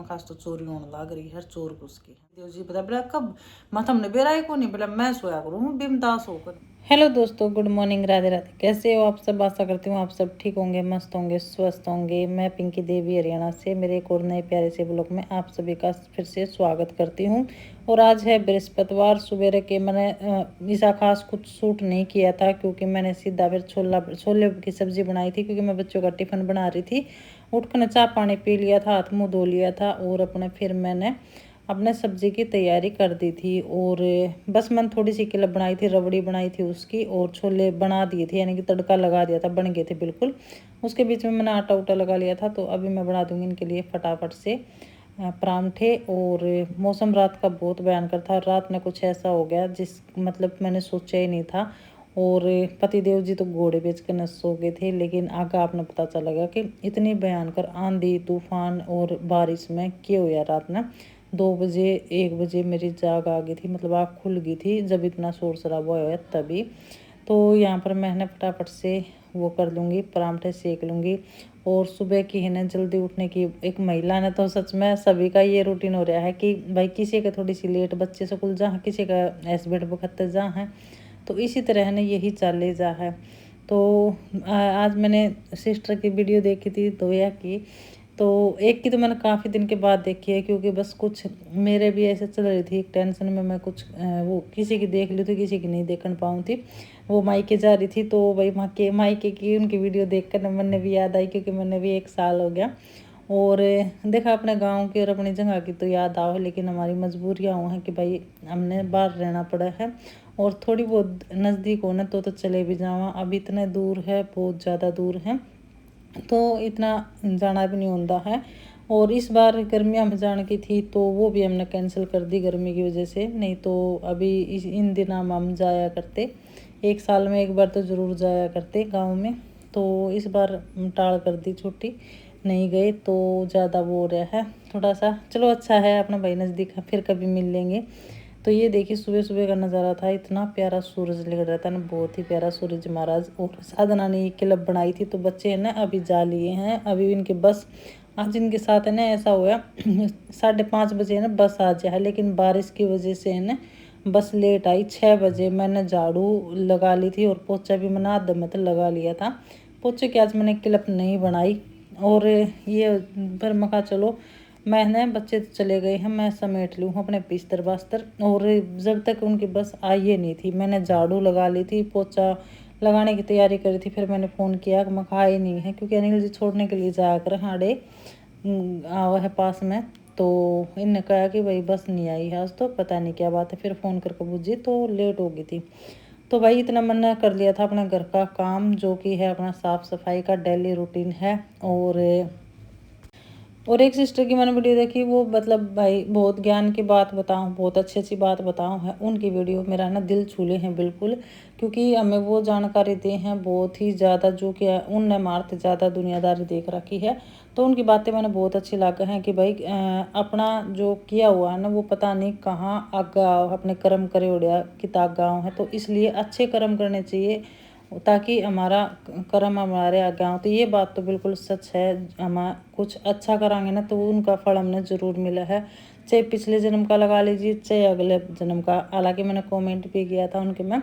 खास तो चोरी होने लग रही है, चोर घुस की देव जी बता बोला कब माथा हमने बेराए को नहीं बोला मैं सोया करूँ बिमदास होकर। हेलो दोस्तों, गुड मॉर्निंग, राधे राधे। कैसे हो आप सब? आशा करती हूँ आप सब ठीक होंगे, मस्त होंगे, स्वस्थ होंगे। मैं पिंकी देवी हरियाणा से मेरे एक और नए प्यारे से ब्लॉग में आप सभी का फिर से स्वागत करती हूँ। और आज है बृहस्पतिवार। सुबह के मैंने ऐसा खास कुछ शूट नहीं किया था क्योंकि मैंने सीधा फिर छोले की सब्ज़ी बनाई थी क्योंकि मैं बच्चों का टिफ़िन बना रही थी। उठकर चाय पानी पी लिया था, हाथ मुँह धो लिया था और फिर मैंने अपने सब्ज़ी की तैयारी कर दी थी। और बस मैंने थोड़ी सी किलब बनाई थी, रबड़ी बनाई थी उसकी, और छोले बना दिए थे, यानी कि तड़का लगा दिया था, बन गए थे बिल्कुल। उसके बीच में मैंने आटा उटा लगा लिया था। तो अभी मैं बना दूंगी इनके लिए फटाफट से परांठे। और मौसम रात का बहुत भयंकर था, रात में कुछ ऐसा हो गया जिस मतलब मैंने सोचा ही नहीं था। और पतिदेव जी तो घोड़े बेच कर न सो गए थे, लेकिन आगे आपने पता चलेगा कि इतनी भयंकर आंधी तूफान और बारिश में क्या हुआ रात में 2 बजे 1 बजे मेरी जाग आ गई थी, मतलब आँख खुल गई थी जब इतना शोर शराबा हुआ तभी। तो यहाँ पर मैंने फटाफट से वो कर लूँगी, परांठे सेक लूँगी। और सुबह की है ना जल्दी उठने की एक महिला ने तो सच में सभी का ये रूटीन हो रहा है कि भाई किसी का थोड़ी सी लेट बच्चे स्कूल जा, किसी का ऐसे बेट बखत्ते जा है, तो इसी तरह ना यही चाले जा है। तो आज मैंने सिस्टर की वीडियो देखी थी तो यह की, तो एक की तो मैंने काफ़ी दिन के बाद देखी है क्योंकि बस कुछ मेरे भी ऐसे चल रही थी, एक टेंशन में मैं कुछ वो किसी की देख ली थी, किसी की नहीं देखने पाऊँ थी। वो मायके जा रही थी तो भाई मायके की उनकी वीडियो देख कर मैंने भी याद आई क्योंकि मैंने भी 1 साल हो गया। और देखा अपने गांव की और अपनी जगह की तो याद आओ, लेकिन हमारी मजबूरियाँ वो हैं कि भाई हमने बाहर रहना पड़ा है। और थोड़ी बहुत नज़दीक होना तो चले भी जावा, अब इतने दूर है, बहुत ज़्यादा दूर है, तो इतना जाना भी नहीं होता है। और इस बार गर्मियाँ में जाने की थी तो वो भी हमने कैंसिल कर दी गर्मी की वजह से, नहीं तो अभी इन दिनों में हम जाया करते, 1 साल में 1 बार तो ज़रूर जाया करते गांव में। तो इस बार टाल कर दी छुट्टी, नहीं गए तो ज़्यादा वो हो रहा है थोड़ा सा। चलो अच्छा है अपना भाई नज़दीक है, फिर कभी मिल लेंगे। तो ये देखिए सुबह सुबह का नज़ारा था, इतना प्यारा सूरज लग रहा था ना, बहुत ही प्यारा सूरज महाराज। और साधना ने ये क्लब बनाई थी तो बच्चे हैं ना अभी जा लिए हैं, अभी इनके बस आज इनके साथ है ना ऐसा हुआ 5:30 बजे ना बस आ जाए, लेकिन बारिश की वजह से है ना बस लेट आई। 6 बजे मैंने झाड़ू लगा ली थी और पोछा भी मैंने आधे में तो लगा लिया था। पोछे की आज मैंने क्लिप नहीं बनाई। और ये फिर मैं कहा चलो मैंने बच्चे तो चले गए हैं, मैं समेट लूँ अपने बिस्तर बास्तर। और जब तक उनकी बस आई नहीं थी मैंने झाड़ू लगा ली थी, पोछा लगाने की तैयारी करी थी। फिर मैंने फ़ोन किया कि मैं आए नहीं है क्योंकि अनिल जी छोड़ने के लिए जाया कर हाड़े आवा है पास में। तो इनने कहा कि भाई बस नहीं आई है आज, तो पता नहीं क्या बात है। फिर फ़ोन करके पूछी तो लेट हो गई थी। तो भाई इतना मैंने कर लिया था अपना घर का काम, जो कि है अपना साफ़ सफाई का डेली रूटीन है। और एक सिस्टर की मैंने वीडियो देखी, वो मतलब भाई बहुत ज्ञान की बात बताऊँ, बहुत अच्छी अच्छी बात बताऊँ है उनकी वीडियो, मेरा ना दिल छूले हैं बिल्कुल। क्योंकि हमें वो जानकारी दी हैं बहुत ही ज़्यादा, जो कि उनने मारते ज़्यादा दुनियादारी देख रखी है। तो उनकी बातें मैंने बहुत अच्छी लगा हैं कि भाई अपना जो किया हुआ है ना वो पता नहीं कहाँ आगा अपने कर्म करे उड़िया किता गाँव है, तो इसलिए अच्छे कर्म करने चाहिए ताकि हमारा कर्म हमारे आगे आओ। तो ये बात तो बिल्कुल सच है, हम कुछ अच्छा करांगे ना तो उनका फल हमने ज़रूर मिला है, चाहे पिछले जन्म का लगा लीजिए चाहे अगले जन्म का। हालांकि मैंने कमेंट भी किया था उनके में।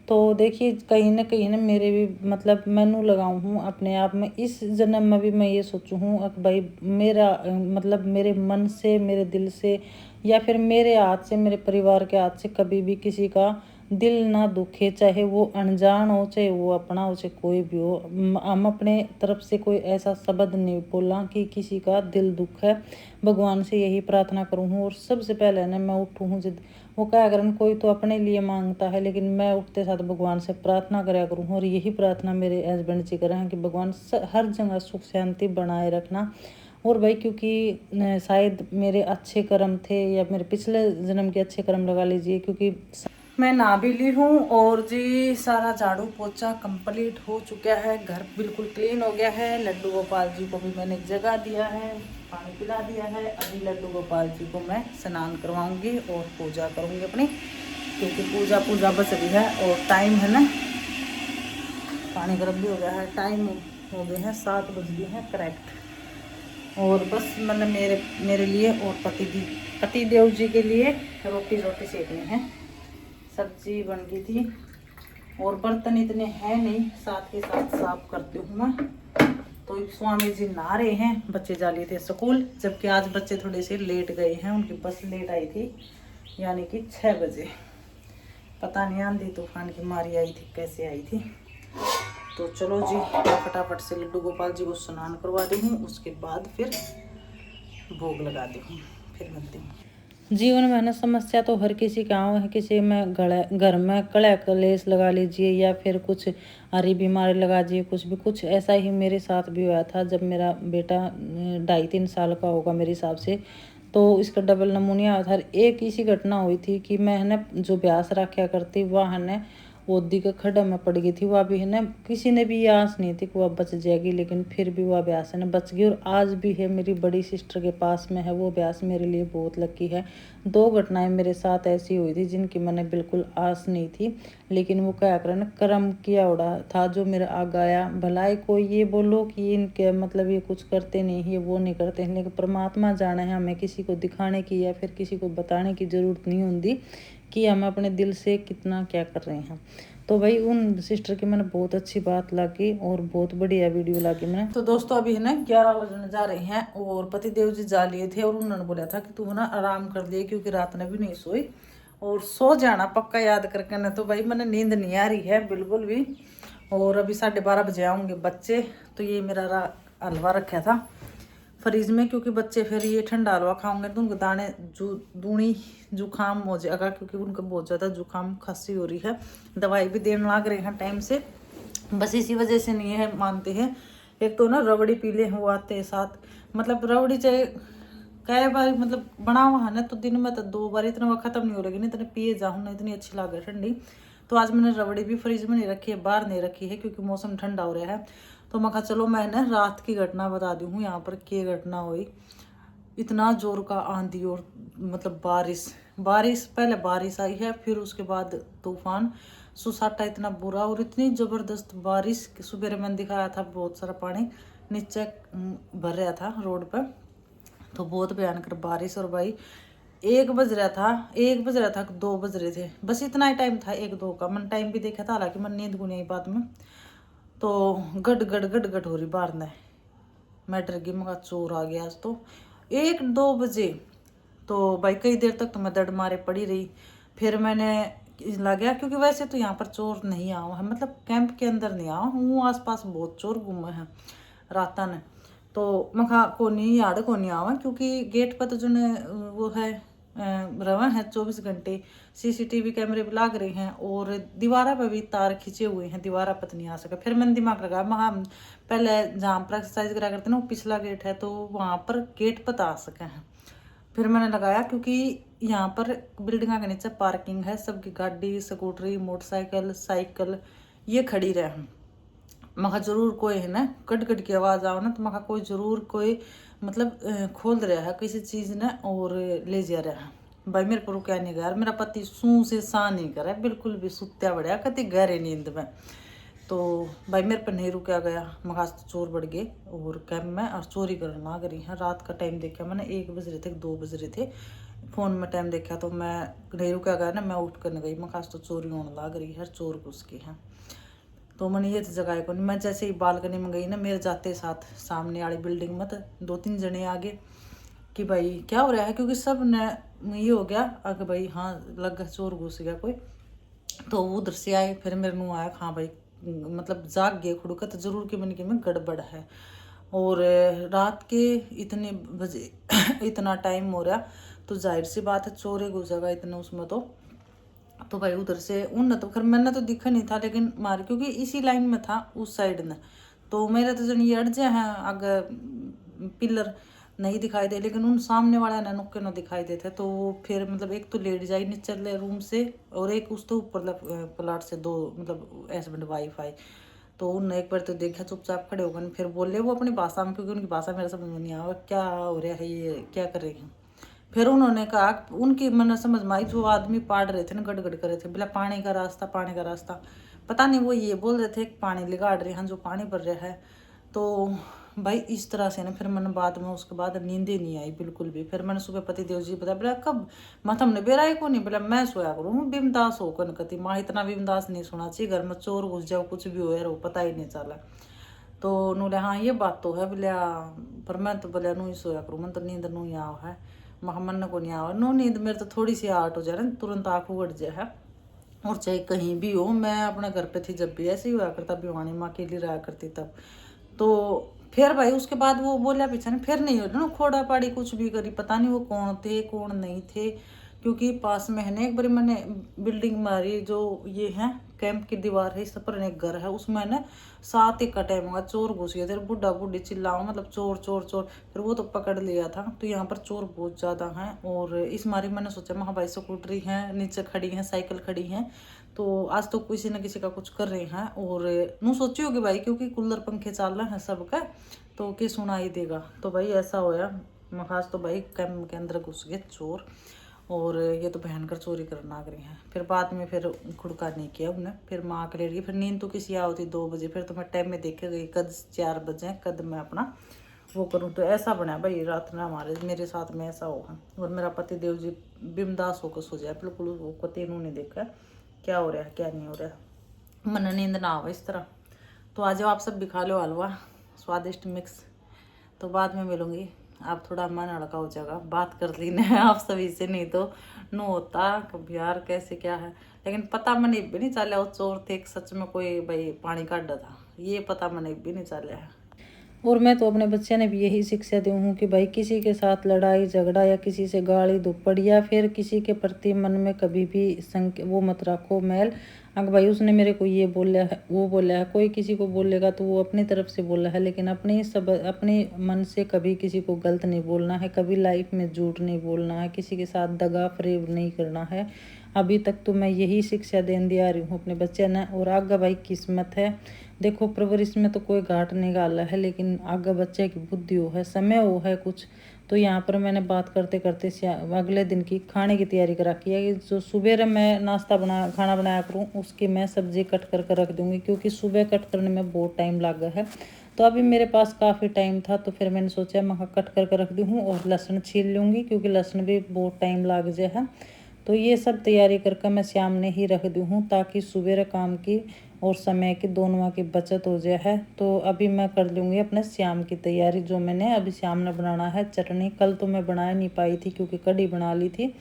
तो देखिए कहीं ना मेरे भी मतलब मैनू लगाऊँ हूँ अपने आप में, इस जन्म में भी मैं ये सोचूँ हूँ कि भाई मेरा मतलब मेरे मन से, मेरे दिल से, या फिर मेरे हाथ से, मेरे परिवार के हाथ से कभी भी किसी का दिल ना दुखे, चाहे वो अनजान हो चाहे वो अपना हो, चाहे कोई भी हो। हम अपने तरफ से कोई ऐसा शब्द नहीं बोला कि किसी का दिल दुख है। भगवान से यही प्रार्थना करूँ हूँ। और सबसे पहले ना मैं उठूँ हूँ जिद वो क्या करें, कोई तो अपने लिए मांगता है, लेकिन मैं उठते साथ भगवान से प्रार्थना कराया करूँ। और यही प्रार्थना मेरे हस्बैंड जी करें कि भगवान हर जगह सुख शांति बनाए रखना। और भाई क्योंकि शायद मेरे अच्छे कर्म थे या मेरे पिछले जन्म के अच्छे कर्म लगा लीजिए, क्योंकि मैं नहा भी ली हूँ। और जी सारा झाड़ू पोछा कंप्लीट हो चुका है, घर बिल्कुल क्लीन हो गया है। लड्डू गोपाल जी को भी मैंने जगा दिया है, पानी पिला दिया है। अभी लड्डू गोपाल जी को मैं स्नान करवाऊंगी और पूजा करूंगी अपनी, क्योंकि पूजा बच रही है। और टाइम है ना, पानी गर्म भी हो गया है, टाइम हो गए हैं 7 बज गए हैं करेक्ट। और बस मैंने मेरे लिए और पति देव जी के लिए रोटी सेकनी है। सब्जी बन गई थी और बर्तन इतने हैं नहीं, साथ के साथ साफ करती हूँ मैं। तो स्वामी जी नहा रहे हैं, बच्चे जा लिए थे स्कूल, जबकि आज बच्चे थोड़े से लेट गए हैं, उनकी बस लेट आई थी, यानी कि 6 बजे। पता नहीं आंधी तूफान की मारी आई थी, कैसे आई थी। तो चलो जी, मैं फटाफट से लड्डू गोपाल जी को स्नान करवा दी हूँ, उसके बाद फिर भोग लगा दी हूँ, फिर मिलती हूँ। जीवन में ना समस्या तो हर किसी का है, किसी में घर में कड़ा कलेश लगा लीजिए या फिर कुछ हरी बीमारी लगा दीजिए, कुछ ऐसा ही मेरे साथ भी हुआ था। जब मेरा बेटा 2.5-3 साल का होगा मेरे हिसाब से, तो इसका डबल नमूनिया हुआ था। एक इसी घटना हुई थी कि मैं है ना जो ब्यास रखा करती, वह है ना ओदी के खड्डे में पड़ गई थी। वह भी है ना, किसी ने भी ये आस नहीं थी कि वह बच जाएगी, लेकिन फिर भी वह ब्यास है ना बच गई। और आज भी है, मेरी बड़ी सिस्टर के पास में है वो ब्यास, मेरे लिए बहुत लकी है। 2 घटनाएं मेरे साथ ऐसी हुई थी जिनकी मैंने बिल्कुल आस नहीं थी, लेकिन वो क्या कर ना कर्म किया उड़ा था जो मेरा आग आया। भलाई कोई ये बोलो कि इनके मतलब ये कुछ करते नहीं है, वो नहीं करते हैं, लेकिन परमात्मा जाने है। हमें किसी को दिखाने की या फिर किसी को बताने की ज़रूरत नहीं होती कि हम अपने दिल से कितना क्या कर रहे हैं। तो भाई उन सिस्टर की मैंने बहुत अच्छी बात लगी और बहुत बढ़िया वीडियो लगी मैंने। तो दोस्तों अभी है ना 11 बजने जा रहे हैं और पति देव जी जा लिए थे और उन्होंने बोला था कि तू ना आराम कर लिए, क्योंकि रात में भी नहीं सोई और सो जाना पक्का याद करके ना। तो भाई मैंने नींद नहीं आ रही है बिल्कुल भी। और अभी 12:30 बजे आऊँगे बच्चे। तो ये मेरा हलवा रखा था फ्रिज में, क्योंकि बच्चे फिर ये ठंडा हलवा खाओगे तो उनको दाने दूनी जुकाम हो जाएगा, क्योंकि उनको बहुत ज़्यादा जुकाम खांसी हो रही है। दवाई भी देने लग रहे हैं टाइम से, बस इसी वजह से नहीं है मानते हैं। एक तो ना रबड़ी पीले हुआ आते साथ, मतलब रबड़ी चाहे कई बार मतलब बना हुआ है ना, तो दिन में तो 2 बार, इतना वह खत्म नहीं हो रही, इतने पिए जाऊँ ना, इतनी अच्छी लगे ठंडी। तो आज मैंने रबड़ी भी फ्रिज में नहीं रखी है, बाहर नहीं रखी है, क्योंकि मौसम ठंडा हो रहा है। तो मैं कहा चलो मैं ना रात की घटना बता दी हूँ यहाँ पर, क्या घटना हुई। इतना जोर का आंधी और मतलब बारिश पहले बारिश आई है, फिर उसके बाद तूफान, सुसाटा इतना बुरा और इतनी ज़बरदस्त बारिश कि सुबह मैंने दिखाया था बहुत सारा पानी नीचे भर रहा था रोड पर। तो बहुत भयंकर बारिश। और भाई 1 बज रहा था 2 बज रहे थे, बस इतना ही टाइम था 1-2 का। मैंने टाइम भी देखा था, हालांकि मैंने नींद को नहीं आई बाद में। तो गट गट हो रही बाहर ने, मैं डर गई, मगा चोर आ गया आज तो 1-2 बजे। तो भाई कई देर तक तो मैं दर्द मारे पड़ी रही। फिर मैंने लगा, क्योंकि वैसे तो यहाँ पर चोर नहीं आया है, मतलब कैंप के अंदर नहीं आया हूँ, आसपास बहुत चोर घूमे हैं राता ने। तो मखा को नहीं याद को नहीं आवा, क्योंकि गेट पर तो जो वो है रवा है 24 घंटे सीसीटीवी कैमरे भी लाग रहे हैं और दीवारा पर भी तार खींचे हुए हैं, दीवारा पर नहीं आ सका। फिर मैंने दिमाग लगाया, महा पहले जहाँ पर एक्सरसाइज करा करते ना वो पिछला गेट है, तो वहाँ पर गेट पर आ सके हैं। फिर मैंने लगाया, क्योंकि यहाँ पर बिल्डिंग के नीचे पार्किंग है, सबकी गाड़ी स्कूटरी मोटरसाइकिल साइकिल ये खड़ी रहे। मखा जरूर कोई है ना कट की आवाज़ आओ ना, तो मखा कोई जरूर कोई मतलब खोल रहा है किसी चीज़ ने और ले जा रहा है। भाई मेरे को रुका नहीं गया, मेरा पति सू से सा नहीं करे बिल्कुल भी, सुत्या बढ़िया कति गहरे नींद में। तो भाई मेरे पर नहीं रुका गया, मखा चोर बढ़ गए और कैब में और चोरी करने लग रही है। रात का टाइम देखा मैंने 1 बज रहे थे 2 बज रहे थे, फ़ोन में टाइम देखा तो मैं नहीं रुका गया ना, मैं उठ कर गई, मखा तो चोरी होने लग रही है, चोर घुस के हैं। तो मैंने ये जगह को नहीं, मैं जैसे ही बालकनी में गई ना, मेरे जाते साथ सामने वाली बिल्डिंग में तो 2-3 जने आगे कि भाई क्या हो रहा है, क्योंकि सब ने ये हो गया अगर भाई हाँ लग गया चोर घुस गया कोई। तो वो उधर से आए, फिर मेरे मुँह आया हाँ भाई मतलब जाग गए खुड़का तो जरूर कि मैंने कि में गड़बड़ है। और रात के इतने बजे इतना टाइम हो रहा, तो जाहिर सी बात है चोरे घुसेगा इतने उसमें। तो भाई उधर से उन तो खैर मैंने तो दिखा नहीं था, लेकिन मार क्योंकि इसी लाइन में था उस साइड ने, तो मेरे तो जन ये अड़जे हैं आगे पिलर नहीं दिखाई दे, लेकिन उन सामने वाला ने नुक्के न दिखाई देते। तो वो फिर मतलब एक तो लेट जाई नीचे रूम से और एक उस तो ऊपर प्लाट से 2 मतलब हस्बैंड वाइफ आए। तो उनने एक बार तो देखा चुपचाप खड़े होकर, फिर बोले वो अपनी भाषा में, क्योंकि उनकी भाषा मेरे समझ में नहीं आया क्या हो रहा है ये क्या कर रही हैं। फिर उन्होंने कहा उनकी मन समझ में आई, जो आदमी पाड़ रहे थे ना गड़गड़ कर रहे थे, बोला पानी का रास्ता पता नहीं वो ये बोल रहे थे पानी लिगाड़ रहे हैं जो पानी भर रहा है। तो भाई इस तरह से ना फिर मैंने बाद में उसके बाद नींद ही नहीं आई बिल्कुल भी। फिर मैंने सुबह पति देव जी बताया, बोला कब माथा हमने बेरा ही को नहीं, बोला मैं सोया करूँ बिमदास हो कन कती माँ, इतना बिमदास नहीं सोना चाहिए, घर में चोर घुस जाओ कुछ भी हो यार वो पता ही नहीं चला। तो उन्होंने हाँ ये बात तो है बोलिया, पर मैं तो बोलिया नू ही सोया करूँ, मैं तो नींद नू ही आओ है, महा मन को नहीं आओ नो नींद मेरे तो थोड़ी सी आट हो जाए ना तुरंत आँख उगड़ जाए है। और चाहे कहीं भी हो, मैं अपने घर पे थी जब भी ऐसे ही हुआ करता, भिवानी माँ अकेली रहा करती तब। तो फिर भाई उसके बाद वो बोला पीछे फिर नहीं हो ना खोड़ा पाड़ी कुछ भी करी, पता नहीं वो कौन थे कौन नहीं थे, क्योंकि पास में है ना एक बारी मैंने बिल्डिंग मारी जो ये है कैंप की दीवार है, इस पर एक घर है उसमें ना 7 एक टाइम हुआ चोर घुस गया थे, बुढ़ा बुढ़ी चिल्लाओ मतलब चोर चोर चोर, फिर वो तो पकड़ लिया था। तो यहाँ पर चोर बहुत ज़्यादा हैं। और इस मारी मैंने सोचा महा भाई स्कूटरी हैं नीचे खड़ी हैं साइकिल खड़ी हैं, तो आज तो किसी न किसी का कुछ कर रहे हैं। और नू सोची होगी भाई क्योंकि कूलर पंखे चल रहे हैं सबका, तो क्या सुनाई देगा। तो भाई ऐसा होया खास तो भाई कैम्प के अंदर घुस गए चोर, और ये तो भयंकर चोरी करना आ गई हैं। फिर बाद में फिर खुड़का नहीं किया उन्हें, फिर माँ के लेट गई। फिर नींद तो किसी आ होती 2 बजे, फिर तो मैं टाइम में देखे गई कद 4 बजे कद मैं अपना वो करूँ। तो ऐसा बना भाई रात में हमारे मेरे साथ में ऐसा होगा। और मेरा पति देव जी बिमदास होकर सो जाए बिल्कुल, वो को तीनों ने देखा क्या हो रहा है क्या नहीं हो रहा है, मन नींद ना आवे इस तरह। तो आ जाओ आप सब भी खा लो हलवा स्वादिष्ट मिक्स। तो बाद में मिलूंगी, आप थोड़ा मन हल्का हो जाएगा, बात कर लेना है आप सभी से, नहीं तो नो होता कभी यार कैसे क्या है। लेकिन पता मैंने भी नहीं चला वो चोर थे सच में कोई भाई पानी काटा था, ये पता मैंने भी नहीं चला है। और मैं तो अपने बच्चे ने भी यही शिक्षा दी हूँ कि भाई किसी के साथ लड़ाई झगड़ा या किसी से गाली दुप्पड़ या फिर किसी के प्रति मन में कभी भी वो मत रखो मैल। अगर भाई उसने मेरे को ये बोला है वो बोला है, कोई किसी को बोलेगा तो वो अपनी तरफ से बोला है, लेकिन अपने मन से कभी किसी को गलत नहीं बोलना है, कभी लाइफ में झूठ नहीं बोलना है, किसी के साथ दगा फरेब नहीं करना है। अभी तक तो मैं यही शिक्षा देन दिया रही हूँ अपने बच्चे ने। और आगे भाई किस्मत है, देखो परवरिश में तो कोई घाट नहीं गाला है, लेकिन आगे बच्चे की बुद्धि हो है समय हो है कुछ। तो यहाँ पर मैंने बात करते करते अगले दिन की खाने की तैयारी करा की है। जो सुबह मैं नाश्ता खाना बनाया करूँ उसकी मैं सब्जी कट कर रख दूँगी, क्योंकि सुबह कट करने में बहुत टाइम लगा है। तो अभी मेरे पास काफ़ी टाइम था, तो फिर मैंने सोचा मैं कट कर रख दी हूँ और लहसुन छील लूँगी, क्योंकि लहसुन भी बहुत टाइम लग जाए है। तो ये सब तैयारी करके मैं शाम ने ही रख दी हूँ, ताकि सुबह काम की और समय की दोनों की बचत हो जाए है। तो अभी मैं कर लूँगी अपने शाम की तैयारी। जो मैंने अभी शाम ने बनाना है चटनी, कल तो मैं बना नहीं पाई थी क्योंकि कढ़ी बना ली थी।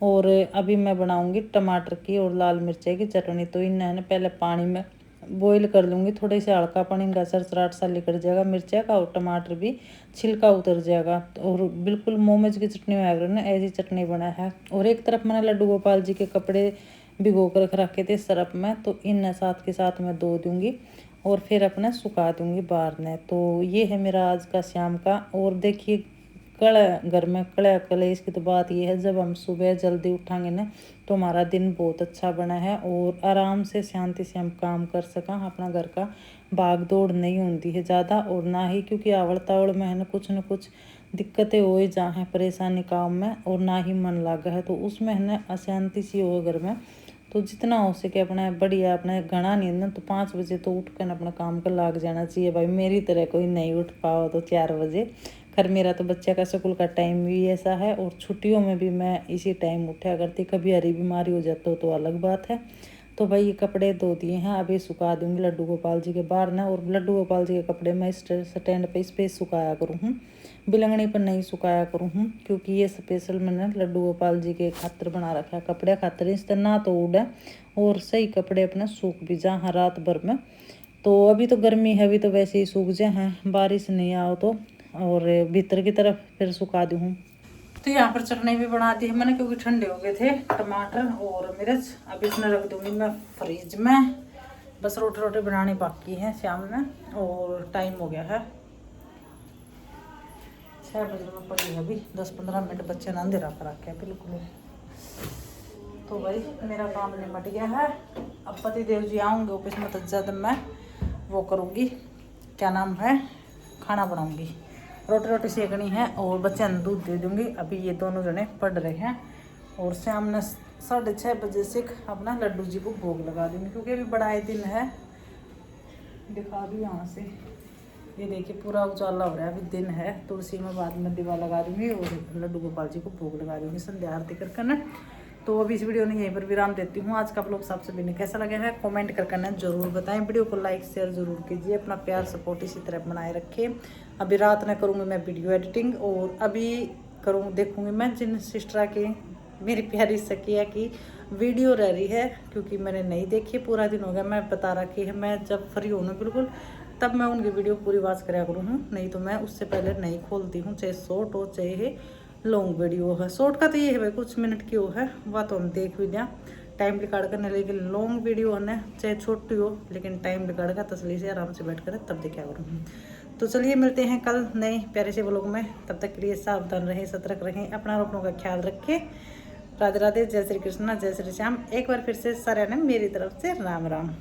और अभी मैं बनाऊँगी टमाटर की और लाल मिर्ची की चटनी। तो इन्हें पहले पानी में बॉईल कर लूँगी, थोड़े से हल्का पानी का सरसराट सा निकल जाएगा मिर्चा का, और टमाटर भी छिलका उतर जाएगा। और बिल्कुल मोमोज की चटनी में ना ऐसी चटनी बना है। और एक तरफ मैंने लड्डू गोपाल जी के कपड़े भिगो कर रखे थे सरफ में, तो इन साथ के साथ मैं धो दूँगी और फिर अपना सुखा दूँगी बाहर ने। तो ये है मेरा आज का शाम का। और देखिए घर में कलेश की तो बात ये है, जब हम सुबह जल्दी उठांगे ना तो हमारा दिन बहुत अच्छा बना है और आराम से शांति से हम काम कर सका। अपना घर का भाग दौड़ नहीं होती है ज़्यादा, और ना ही क्योंकि आवड़ तावड़ में है ना कुछ दिक्कतें हो ही जा हैं परेशानी काम में, और ना ही मन लगा है तो उसमें है ना अशांति सी हो घर में। तो जितना हो सके अपना बढ़िया अपना घना नींद ना तो 5 बजे तो उठ कर अपना काम कर लाग जाना चाहिए भाई। मेरी तरह कोई नहीं उठ पाओ तो 4 बजे। खैर मेरा तो बच्चे का स्कूल का टाइम भी ऐसा है, और छुट्टियों में भी मैं इसी टाइम उठा करती। कभी हरी बीमारी हो जाती तो अलग बात है। तो भाई ये कपड़े धो दिए हैं, अभी सुखा दूँगी लड्डू गोपाल जी के बाहर ना। और लड्डू गोपाल जी के कपड़े मैं स्टैंड पे इस पर सुखाया करूँ हूँ, बिलंगनी पर नहीं सुखाया करूँ हूँ, क्योंकि ये स्पेशल मैंने लड्डू गोपाल जी के खातर बना रखा है, कपड़े खातर। इस तरह ना तो उड़े और सही कपड़े अपने सूख भी जा हाँ रात भर में। तो अभी तो गर्मी है, अभी तो वैसे ही सूख जाए हैं, बारिश नहीं आओ तो। और भीतर की तरफ फिर सुखा दूँ। तो यहाँ पर चटनी भी बना दी है मैंने, क्योंकि ठंडे हो गए थे टमाटर और मिर्च। अब इसमें रख दूँगी मैं फ्रिज में। बस रोटी बनानी बाकी है शाम में, और टाइम हो गया है 6 बजे में पड़ी है। अभी 10-15 मिनट बच्चे ने अंधेरा कर रखा है बिल्कुल। तो भाई मेरा काम निपट गया है। अब पति देव जी आऊँगे ऑफिस में, तो जब मैं वो करूँगी क्या नाम है खाना बनाऊँगी, रोटी सेकनी है और बच्चे ने दूध दे दूँगी। अभी ये दोनों जने पढ़ रहे हैं, और शाम ने 6:30 बजे से अपना लड्डू जी को भोग लगा दूँगी, क्योंकि अभी बड़ा दिन है। दिखा दूँ यहाँ से ये देखिए पूरा उजाला हो रहा है, अभी दिन है। तुलसी में बाद में दीवा लगा दूंगी और लड्डू गोपाल जी को भोग लगा दूंगी संध्या आरती कर करना। तो अभी इस वीडियो ने यहीं पर विराम देती हूँ। आज का आप लोग सबसे भी कैसा लगा है कमेंट कर करना जरूर बताएं। वीडियो को लाइक शेयर जरूर कीजिए, अपना प्यार सपोर्ट इसी तरह बनाए रखें। अभी रात में करूँगी मैं वीडियो एडिटिंग, और अभी देखूँगी मैं जिन सिस्टरा की मेरी प्यारी सकिया की वीडियो रह रही है, क्योंकि मैंने नहीं देखी, पूरा दिन हो गया। मैं बता रखी है मैं जब फ्री हूँ ना बिल्कुल तब मैं उनकी वीडियो पूरी वॉच कराया करूँ, नहीं तो मैं उससे पहले नहीं खोलती हूँ, चाहे शॉर्ट हो चाहे लॉन्ग वीडियो है। शॉर्ट का तो ये है भाई कुछ मिनट की हो है, वह तो हम देख भी दें टाइम रिकॉर्ड करने, लेकिन लॉन्ग वीडियो है ना चाहे छोटी हो लेकिन टाइम रिकॉर्ड का तसली से आराम से बैठ कर तब देखा करूँ। तो चलिए मिलते हैं कल नए प्यारे से व्लॉग में, तब तक के लिए सावधान रहें, सतर्क रहें, अपना अपनों का ख्याल रखें। राधे राधे, जय श्री कृष्णा, जय श्री श्याम। एक बार फिर से सारे ने मेरी तरफ से राम राम।